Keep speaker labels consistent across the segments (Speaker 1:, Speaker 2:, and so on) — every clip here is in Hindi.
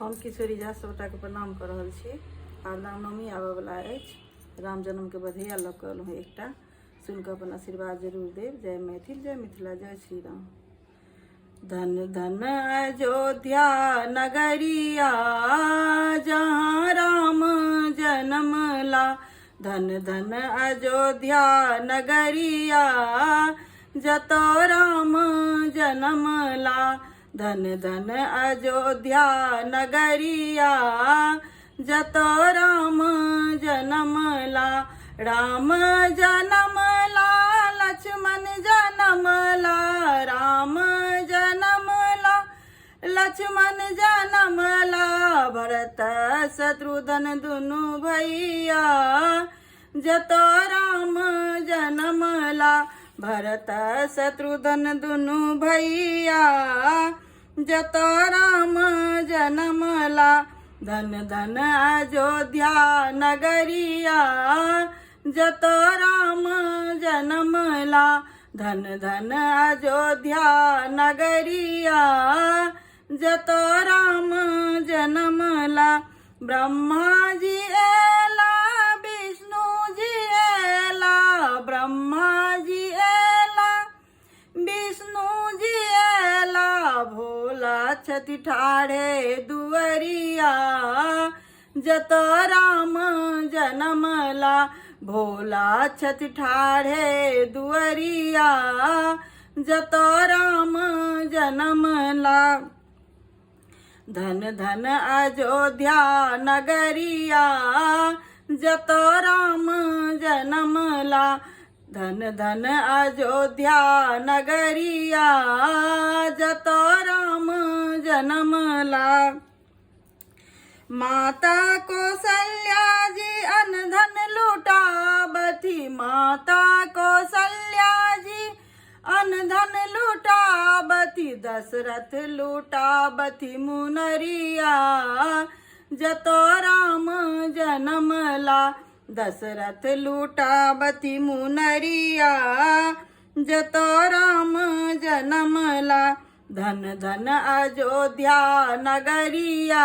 Speaker 1: हम किशोरी झा सबटा के प्रणाम कर रहल छी। आर रामनवमी आबय वाला अछि। राम जन्म के बधाई लऽ कऽ एलहुँ एकटा, सुनि कऽ अपन आशीर्वाद जरूर देब। जय मैथिल, जय मिथिला, जय श्री राम। धन धन अयोध्या नगरिया जहाँ राम जन्म ला। धन धन अयोध्या नगरिया जतो राम जन्म ला। धन धन अयोध्या नगरिया जतो राम जन्म ला। राम जन्म ला लक्ष्मण जन्म ला। राम जन्म ला लक्ष्मण जन्म ला। भरत शत्रुघ्न दुनु भैया जतो राम जन्म ला। भरत शत्रुघ्न दुनु भैया जतो राम जन्म ला। धन धन अयोध्या नगरिया जतो राम जन्म ला। धन धन अयोध्या नगरिया जतो राम जन्म ला। ब्रह्मा जी एला विष्णु जी एला। ब्रह्मा जी एला विष्णु जी एला। भोला छति ठाढ़े दुअरिया जतो राम जन्म ला। भोला छति ठाढ़े दुअरिया जतो राम जन्म ला। धन धन अयोध्या नगरिया जतो राम जन्म ला। धन धन अयोध्या नगरिया जतो राम जन्म ला। माता कौशल्या जी अन धन लुटावती। माता कौशल्या जी अन धन लुटावती। दशरथ लुटावती मुनरिया जतो राम जन्म ला। दशरथ लुटावती मुनरिया जतो राम जन्म ला। धन धन अयोध्या नगरिया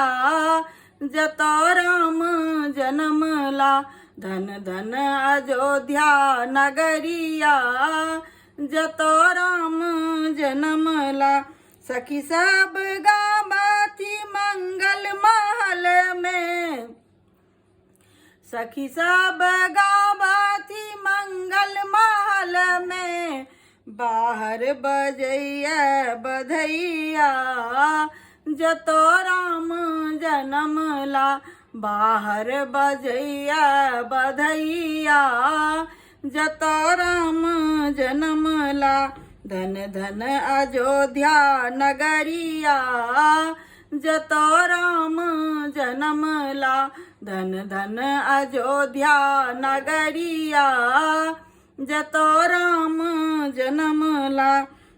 Speaker 1: जतो राम जन्म ला। धन धन अयोध्या नगरिया जतो राम जन्म ला। सखी सब गावती मंगल महल में। सखी सब गावती मंगल महल में। बाहर बजैया बधैया जतो राम जन्म ला। बाहर बजैया बधैया जतो राम जन्म ला। धन धन अयोध्या नगरिया जतो राम जन्म ला। धन धन अयोध्या नगरिया जतो राम जन्म ला।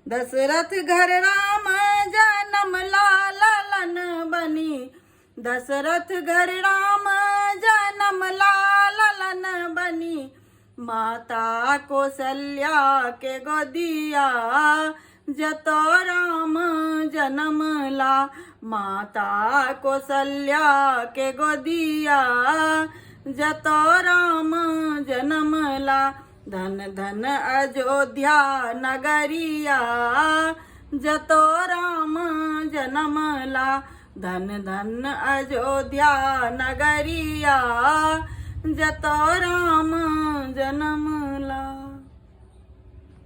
Speaker 1: दशरथ घर राम जन्म ला ललन बनी। दशरथ घर राम जन्म ला ललन बनी। माता कौशल्या के गोदिया जतो राम जन्म ला। माता कौशल्या के गोदिया जतो राम जन्म ला। धन धन अयोध्या नगरिया जतो राम जन्म ला। धन धन अयोध्या नगरिया जतो राम जन्म